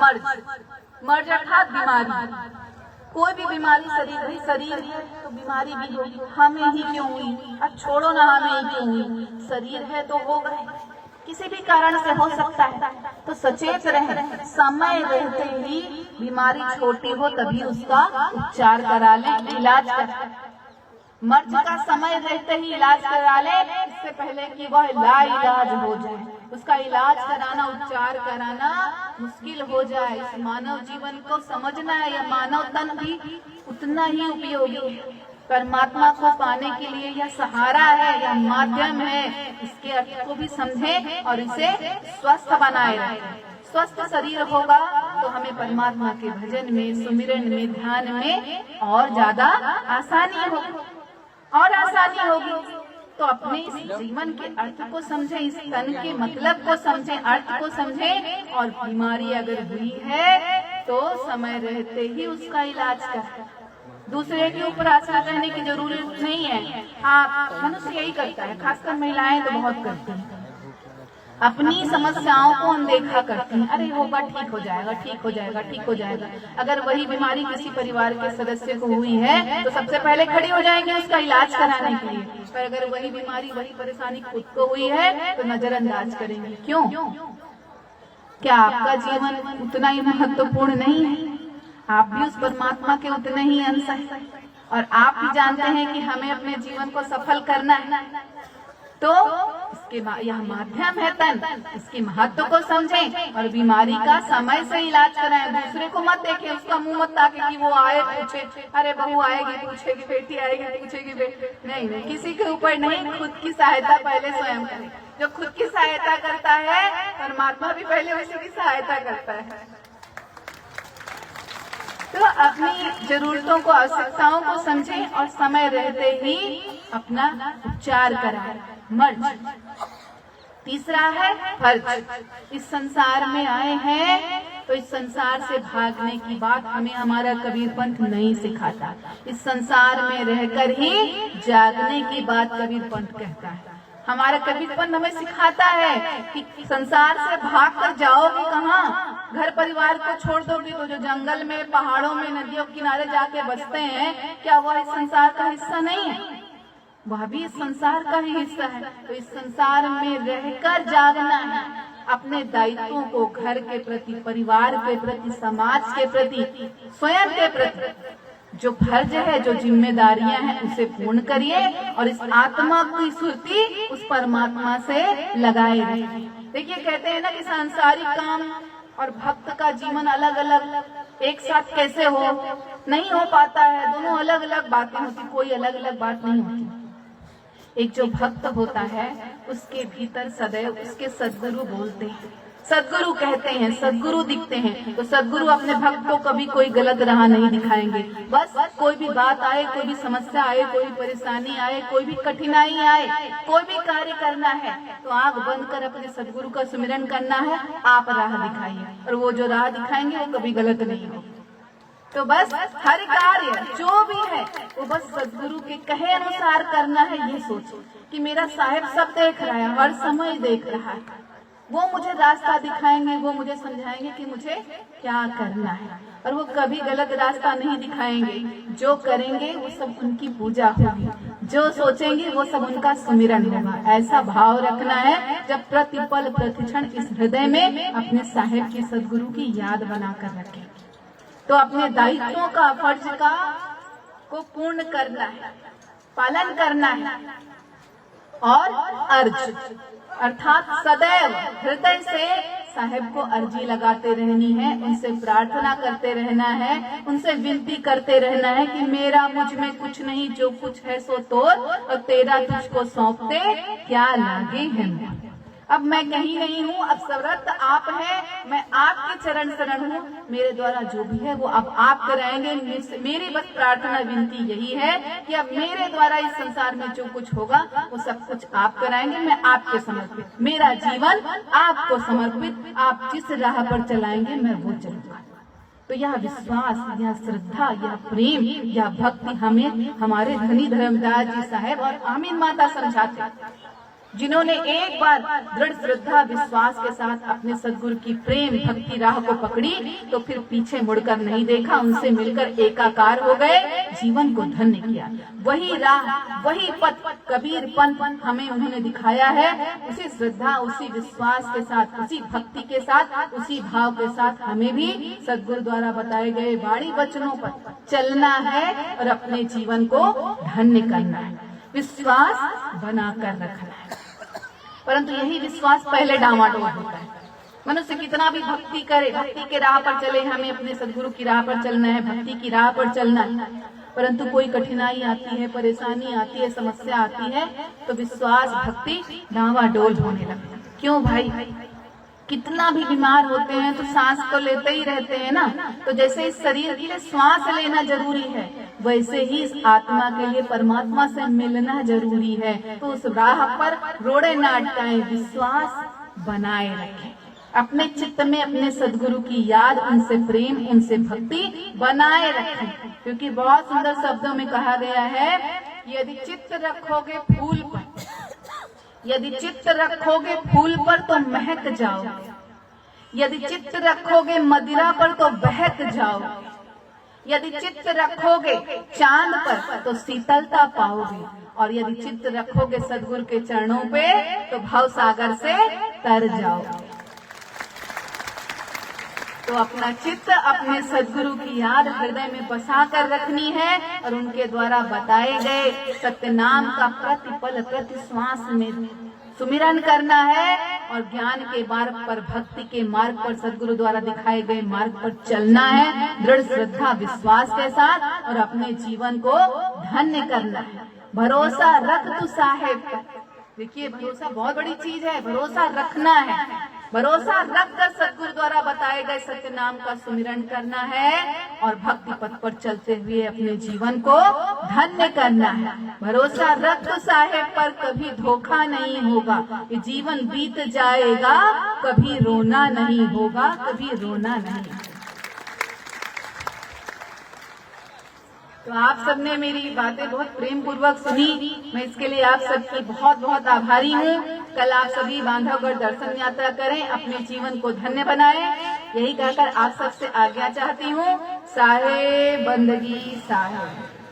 मर्ज अर्थात बीमारी। कोई भी बीमारी शरीर है तो बीमारी भी होगी। हमें ही क्यों हुई, अब छोड़ो ना हमें ही क्यों हुई, शरीर है तो होगा, किसी भी कारण से हो सकता है। तो सचेत रहें, समय रहते ही बीमारी छोटी हो तभी उसका उपचार करा लें, इलाज करा। मर्ज का समय रहते ही इलाज करा ले, इससे पहले कि वह लाइलाज हो जाए। उसका इलाज कराना, उपचार कराना मुश्किल हो जाए। इस मानव जीवन को समझना है, यह मानव तन भी उतना ही उपयोगी है। परमात्मा को पाने के लिए यह सहारा है, यह माध्यम है। इसके अर्थ को भी समझे और इसे स्वस्थ बनाए रखें। स्वस्थ शरीर होगा तो हमें परमात्मा के भजन में, सुमिरन में, ध्यान में और ज्यादा आसानी होगी। तो अपने इस जीवन के अर्थ को समझें, इस तन के मतलब को समझें, अर्थ को समझें। और बीमारी अगर हुई है तो समय रहते ही उसका इलाज करें। दूसरे के ऊपर आश्रित रहने की जरूरत नहीं है। हाँ, मनुष्य यही करता है, खासकर महिलाएं तो बहुत करती हैं। अपनी समस्याओं को अनदेखा करती हैं। अरे होगा, ठीक हो जाएगा, ठीक हो जाएगा, ठीक हो जाएगा। अगर वही बीमारी किसी परिवार के सदस्य को हुई है तो सबसे पहले खड़ी हो जाएंगे उसका इलाज कराने के लिए। पर अगर वही बीमारी, वही परेशानी खुद को हुई है तो नजरअंदाज करेंगे। क्यों? क्या आपका जीवन उतना ही महत्वपूर्ण नहीं है? आप भी उस परमात्मा के उतने ही अंश हैं और आप भी जानते हैं कि हमें अपने जीवन को सफल करना है। तो इसके यह माध्यम है तन, इसके महत्व को समझें और बीमारी का समय से इलाज कराएं। दूसरे को मत देखें, उसका मुंह मत ताके कि वो आए पूछे, अरे बहू आएगी पूछेगी, बेटी आएगी पूछेगी, बेटी नहीं, किसी के ऊपर नहीं। खुद की सहायता पहले स्वयं करें। जो खुद की सहायता करता है परमात्मा भी पहले उसी की सहायता करता है। तो अपनी जरूरतों को, आवश्यकताओं को समझें और समय रहते ही अपना उपचार कराएं। मर्ज। तीसरा है फर्ज। इस संसार में आए हैं तो इस संसार से भागने की बात हमें हमारा कबीर पंथ नहीं सिखाता। इस संसार में रहकर ही जागने की बात कबीर पंथ कहता है। हमारा कबीर पंथ हमें सिखाता है कि संसार से भाग कर जाओगे कहाँ? घर परिवार को छोड़ दोगे तो जो जंगल में, पहाड़ों में, नदियों के किनारे जाके बसते हैं, क्या वह इस संसार का हिस्सा नहीं है? वह भी इस संसार का ही हिस्सा है। तो इस संसार में रहकर जागना है। अपने दायित्वों को घर के प्रति, परिवार के प्रति, समाज के प्रति, स्वयं के प्रति जो फर्ज है, जो जिम्मेदारियां हैं, उसे पूर्ण करिए और इस आत्मा की सुरती उस परमात्मा से लगाए रहिए। देखिए, कहते हैं ना कि सांसारिक काम और भक्त का जीवन अलग अलग एक साथ कैसे हो, नहीं हो पाता है। दोनों अलग अलग बातें होती, कोई अलग अलग बात नहीं होती। एक जो भक्त होता है उसके भीतर सदैव उसके सद्गुरु बोलते हैं, सद्गुरु कहते हैं, सद्गुरु दिखते हैं। तो सद्गुरु अपने भक्त को कभी कोई गलत राह नहीं दिखाएंगे। बस कोई भी बात आए, कोई भी समस्या आए, कोई भी परेशानी आए, कोई भी कठिनाई आए, कोई भी कार्य करना है तो आंख बंद कर अपने सद्गुरु का सुमिरन करना है। आप राह दिखाइए और वो जो राह दिखाएंगे वो कभी गलत नहीं होगी। तो बस हर कार्य जो भी है वो बस सद्गुरु के कहे अनुसार करना है। ये सोचो कि मेरा साहिब सब देख रहा है, हर समय देख रहा है। वो मुझे रास्ता दिखाएंगे, वो मुझे समझाएंगे कि मुझे क्या करना है और वो कभी गलत रास्ता नहीं दिखाएंगे। जो करेंगे वो सब उनकी पूजा होगी, जो सोचेंगे वो सब उनका सुमिरन होगा। ऐसा भाव रखना है जब प्रतिपल प्रतिक्षण इस हृदय में अपने साहिब की, सद्गुरु की याद बनाकर रखें। तो अपने दायित्वों का, फर्ज का को पूर्ण करना है, पालन करना है। और अर्ज अर्थात सदैव हृदय से साहिब को अर्जी लगाते रहनी है, उनसे प्रार्थना करते रहना है, उनसे विनती करते रहना है कि मेरा मुझ में कुछ नहीं, जो कुछ है सो तोड़ और तेरा तुझको सौंपते क्या लागे है। अब मैं कहीं नहीं हूँ, अब सर्वत्र आप हैं, मैं आपके चरण शरण हूँ। मेरे द्वारा जो भी है वो अब आप कराएंगे। मेरी बस प्रार्थना विनती यही है कि अब मेरे द्वारा इस संसार में जो कुछ होगा वो सब कुछ आप कराएंगे। मैं आपके समर्पित, मेरा जीवन आपको समर्पित, आप जिस राह पर चलाएंगे मैं वो चलूंगा। तो यह विश्वास, यह श्रद्धा, यह प्रेम, यह भक्ति हमें हमारे धनी धर्मदास जी साहब और आमीन माता समझाते। जिन्होंने एक बार दृढ़ श्रद्धा विश्वास के साथ अपने सद्गुरु की प्रेम भक्ति राह को पकड़ी तो फिर पीछे मुड़कर नहीं देखा, उनसे मिलकर एकाकार हो गए, जीवन को धन्य किया। वही राह, वही पथ, कबीर पंथ हमें उन्होंने दिखाया है। उसी श्रद्धा, उसी विश्वास के साथ, उसी भक्ति के साथ, उसी भाव के साथ हमें भी सद्गुरु द्वारा बताए गए वाणी वचनों पर चलना है और अपने जीवन को धन्य करना है, विश्वास बनाकर रखना है। परंतु यही विश्वास पहले डामाडोल होता है। मनुष्य कितना भी भक्ति करे, भक्ति के राह पर चले, हमें अपने सद्गुरु की राह पर चलना है, भक्ति की राह पर चलना है, परंतु कोई कठिनाई आती है, परेशानी आती है, समस्या आती है तो विश्वास भक्ति डामाडोल होने लगती है। क्यों भाई? कितना भी बीमार होते हैं तो सांस तो लेते ही रहते हैं ना। तो जैसे इस शरीर के लिए श्वास लेना जरूरी है, वैसे ही इस आत्मा के लिए परमात्मा से मिलना जरूरी है। तो उस राह पर रोड़े ना अटकाएं, विश्वास बनाए रखें, अपने चित्त में अपने सद्गुरु की याद, उनसे प्रेम, उनसे भक्ति बनाए रखें। क्योंकि बहुत सुंदर शब्दों में कहा गया है, यदि चित्त रखोगे फूल पर, यदि चित्त रखोगे फूल पर तो महक जाओगे, यदि चित्त रखोगे मदिरा पर तो बहक जाओगे, यदि चित्त रखोगे चांद पर तो शीतलता पाओगे, और यदि चित्त रखोगे सद्गुरु के चरणों पे तो भव सागर से तर जाओगे। तो अपना चित्त अपने सद्गुरु की याद हृदय में बसा कर रखनी है और उनके द्वारा बताए गए सत्य नाम का प्रतिपल प्रति श्वास में सुमिरन करना है और ज्ञान के मार्ग पर, भक्ति के मार्ग पर, सद्गुरु द्वारा दिखाए गए मार्ग पर चलना है दृढ़ श्रद्धा विश्वास के साथ और अपने जीवन को धन्य करना है। भरोसा रख तू साहेब पर। देखिए, भरोसा बहुत बड़ी चीज है, भरोसा रखना है, भरोसा रखकर सद्गुरु द्वारा बताए गए सत्य नाम का सुमिरन करना है और भक्ति पथ पर चलते हुए अपने जीवन को धन्य करना है। भरोसा रख साहेब पर, कभी धोखा नहीं होगा, ये जीवन बीत जाएगा, कभी रोना नहीं होगा, कभी रोना नहीं। तो आप सबने मेरी बातें बहुत प्रेम पूर्वक सुनी, मैं इसके लिए आप सबकी बहुत बहुत आभारी हूँ। कल आप सभी बांधवगढ़ दर्शन यात्रा करें, अपने जीवन को धन्य बनाएं, यही कहकर आप सबसे आज्ञा चाहती हूँ। साहेब बंदगी साहेब।